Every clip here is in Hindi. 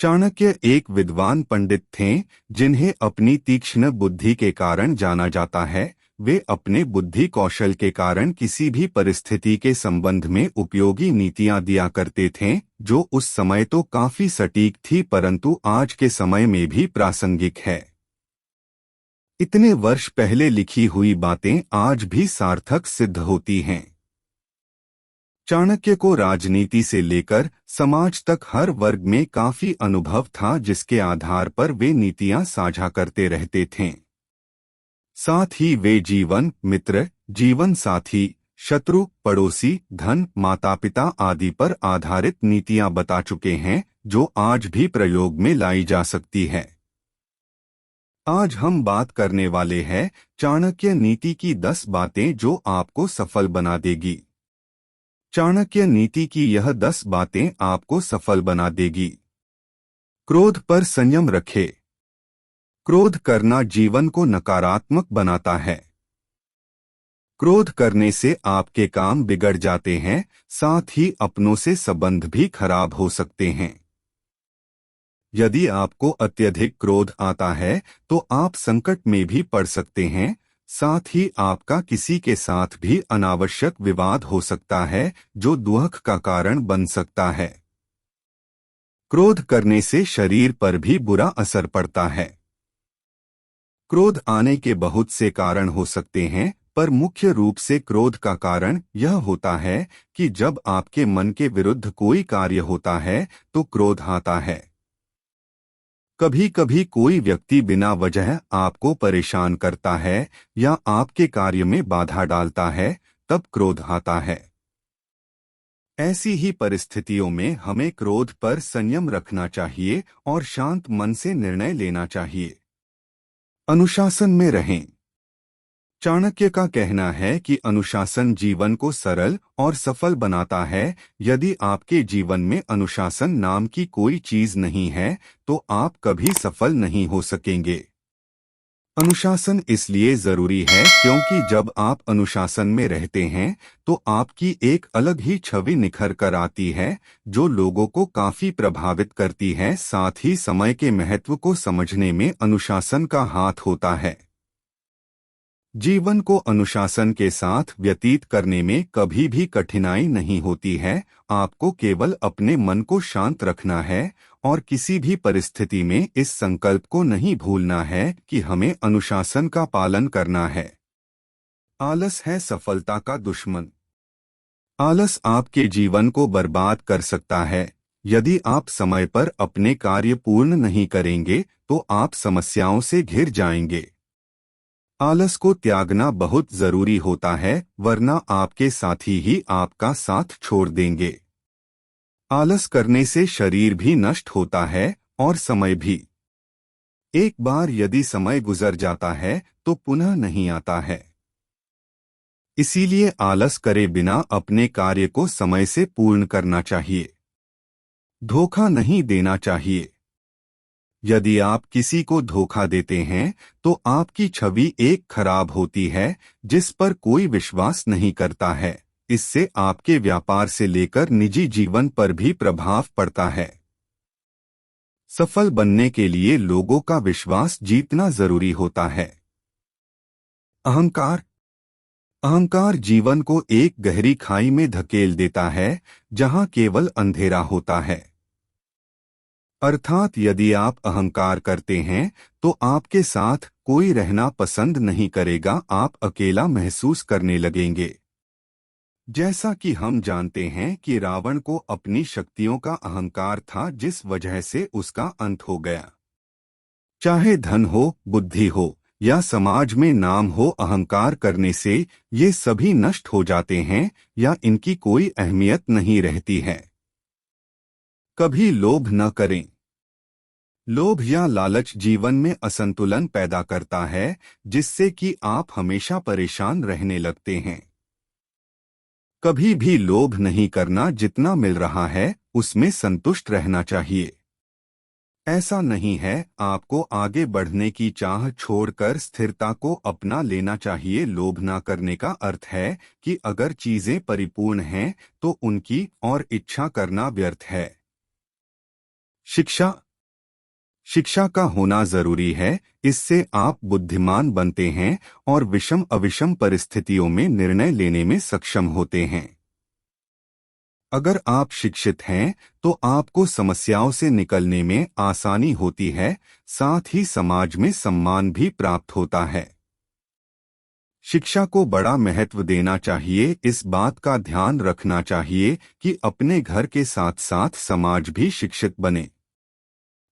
चाणक्य एक विद्वान पंडित थे जिन्हें अपनी तीक्ष्ण बुद्धि के कारण जाना जाता है। वे अपने बुद्धि कौशल के कारण किसी भी परिस्थिति के संबंध में उपयोगी नीतियां दिया करते थे, जो उस समय तो काफी सटीक थी परंतु आज के समय में भी प्रासंगिक है। इतने वर्ष पहले लिखी हुई बातें आज भी सार्थक सिद्ध होती हैं। चाणक्य को राजनीति से लेकर समाज तक हर वर्ग में काफी अनुभव था, जिसके आधार पर वे नीतियां साझा करते रहते थे। साथ ही वे जीवन मित्र, जीवन साथी, शत्रु, पड़ोसी, धन, माता पिता आदि पर आधारित नीतियां बता चुके हैं, जो आज भी प्रयोग में लाई जा सकती है। आज हम बात करने वाले हैं चाणक्य नीति की 10 बातें जो आपको सफल बना देगी। चाणक्य नीति की यह 10 बातें आपको सफल बना देगी। क्रोध पर संयम रखें। क्रोध करना जीवन को नकारात्मक बनाता है। क्रोध करने से आपके काम बिगड़ जाते हैं, साथ ही अपनों से संबंध भी खराब हो सकते हैं। यदि आपको अत्यधिक क्रोध आता है तो आप संकट में भी पड़ सकते हैं, साथ ही आपका किसी के साथ भी अनावश्यक विवाद हो सकता है, जो दुख का कारण बन सकता है। क्रोध करने से शरीर पर भी बुरा असर पड़ता है। क्रोध आने के बहुत से कारण हो सकते हैं, पर मुख्य रूप से क्रोध का कारण यह होता है कि जब आपके मन के विरुद्ध कोई कार्य होता है तो क्रोध आता है। कभी कभी कोई व्यक्ति बिना वजह आपको परेशान करता है या आपके कार्य में बाधा डालता है, तब क्रोध आता है। ऐसी ही परिस्थितियों में हमें क्रोध पर संयम रखना चाहिए और शांत मन से निर्णय लेना चाहिए। अनुशासन में रहें। चाणक्य का कहना है कि अनुशासन जीवन को सरल और सफल बनाता है। यदि आपके जीवन में अनुशासन नाम की कोई चीज नहीं है तो आप कभी सफल नहीं हो सकेंगे। अनुशासन इसलिए जरूरी है क्योंकि जब आप अनुशासन में रहते हैं तो आपकी एक अलग ही छवि निखर कर आती है, जो लोगों को काफी प्रभावित करती है। साथ ही समय के महत्व को समझने में अनुशासन का हाथ होता है। जीवन को अनुशासन के साथ व्यतीत करने में कभी भी कठिनाई नहीं होती है। आपको केवल अपने मन को शांत रखना है और किसी भी परिस्थिति में इस संकल्प को नहीं भूलना है कि हमें अनुशासन का पालन करना है। आलस है सफलता का दुश्मन। आलस आपके जीवन को बर्बाद कर सकता है। यदि आप समय पर अपने कार्य पूर्ण नहीं करेंगे तो आप समस्याओं से घिर जाएंगे। आलस को त्यागना बहुत जरूरी होता है, वरना आपके साथी ही आपका साथ छोड़ देंगे। आलस करने से शरीर भी नष्ट होता है और समय भी। एक बार यदि समय गुजर जाता है तो पुनः नहीं आता है। इसीलिए आलस करे बिना अपने कार्य को समय से पूर्ण करना चाहिए। धोखा नहीं देना चाहिए। यदि आप किसी को धोखा देते हैं तो आपकी छवि एक खराब होती है, जिस पर कोई विश्वास नहीं करता है। इससे आपके व्यापार से लेकर निजी जीवन पर भी प्रभाव पड़ता है। सफल बनने के लिए लोगों का विश्वास जीतना जरूरी होता है। अहंकार। अहंकार जीवन को एक गहरी खाई में धकेल देता है, जहां केवल अंधेरा होता है। अर्थात यदि आप अहंकार करते हैं तो आपके साथ कोई रहना पसंद नहीं करेगा, आप अकेला महसूस करने लगेंगे। जैसा कि हम जानते हैं कि रावण को अपनी शक्तियों का अहंकार था, जिस वजह से उसका अंत हो गया। चाहे धन हो, बुद्धि हो या समाज में नाम हो, अहंकार करने से ये सभी नष्ट हो जाते हैं या इनकी कोई अहमियत नहीं रहती है। कभी लोभ न करें। लोभ या लालच जीवन में असंतुलन पैदा करता है, जिससे कि आप हमेशा परेशान रहने लगते हैं। कभी भी लोभ नहीं करना। जितना मिल रहा है उसमें संतुष्ट रहना चाहिए। ऐसा नहीं है, आपको आगे बढ़ने की चाह छोड़कर स्थिरता को अपना लेना चाहिए। लोभ न करने का अर्थ है कि अगर चीजें परिपूर्ण हैं तो उनकी और इच्छा करना व्यर्थ है। शिक्षा। शिक्षा का होना जरूरी है, इससे आप बुद्धिमान बनते हैं और विषम अविषम परिस्थितियों में निर्णय लेने में सक्षम होते हैं। अगर आप शिक्षित हैं तो आपको समस्याओं से निकलने में आसानी होती है, साथ ही समाज में सम्मान भी प्राप्त होता है। शिक्षा को बड़ा महत्व देना चाहिए, इस बात का ध्यान रखना चाहिए कि अपने घर के साथ साथ समाज भी शिक्षित बने।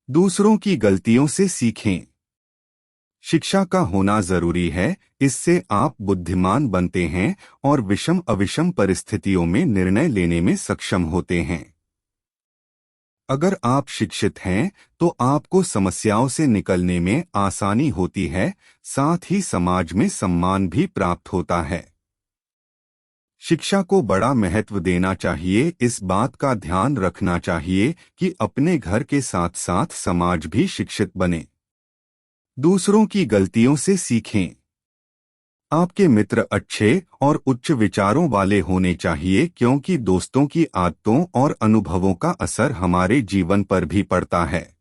दूसरों की गलतियों से सीखें। शिक्षा का होना जरूरी है, इससे आप बुद्धिमान बनते हैं और विषम अविषम परिस्थितियों में निर्णय लेने में सक्षम होते हैं। अगर आप शिक्षित हैं तो आपको समस्याओं से निकलने में आसानी होती है, साथ ही समाज में सम्मान भी प्राप्त होता है। शिक्षा को बड़ा महत्व देना चाहिए, इस बात का ध्यान रखना चाहिए कि अपने घर के साथ साथ समाज भी शिक्षित बने। दूसरों की गलतियों से सीखें। आपके मित्र अच्छे और उच्च विचारों वाले होने चाहिए, क्योंकि दोस्तों की आदतों और अनुभवों का असर हमारे जीवन पर भी पड़ता है।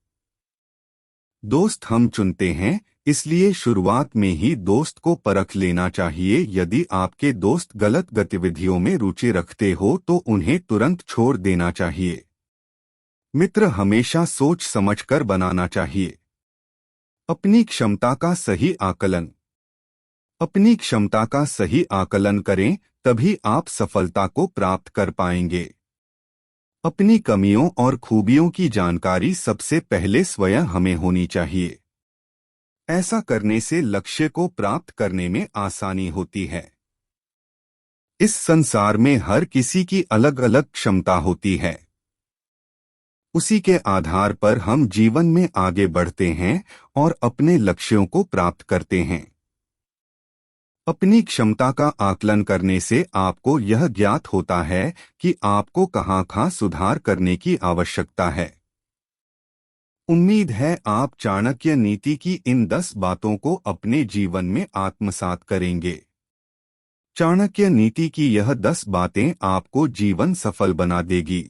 दोस्त हम चुनते हैं, इसलिए शुरुआत में ही दोस्त को परख लेना चाहिए। यदि आपके दोस्त गलत गतिविधियों में रुचि रखते हो तो उन्हें तुरंत छोड़ देना चाहिए। मित्र हमेशा सोच समझकर बनाना चाहिए। अपनी क्षमता का सही आकलन। अपनी क्षमता का सही आकलन करें, तभी आप सफलता को प्राप्त कर पाएंगे। अपनी कमियों और खूबियों की जानकारी सबसे पहले स्वयं हमें होनी चाहिए। ऐसा करने से लक्ष्य को प्राप्त करने में आसानी होती है। इस संसार में हर किसी की अलग अलग क्षमता होती है। उसी के आधार पर हम जीवन में आगे बढ़ते हैं और अपने लक्ष्यों को प्राप्त करते हैं। अपनी क्षमता का आकलन करने से आपको यह ज्ञात होता है कि आपको कहाँ सुधार करने की आवश्यकता है। उम्मीद है आप चाणक्य नीति की इन 10 बातों को अपने जीवन में आत्मसात करेंगे। चाणक्य नीति की यह 10 बातें आपको जीवन सफल बना देगी।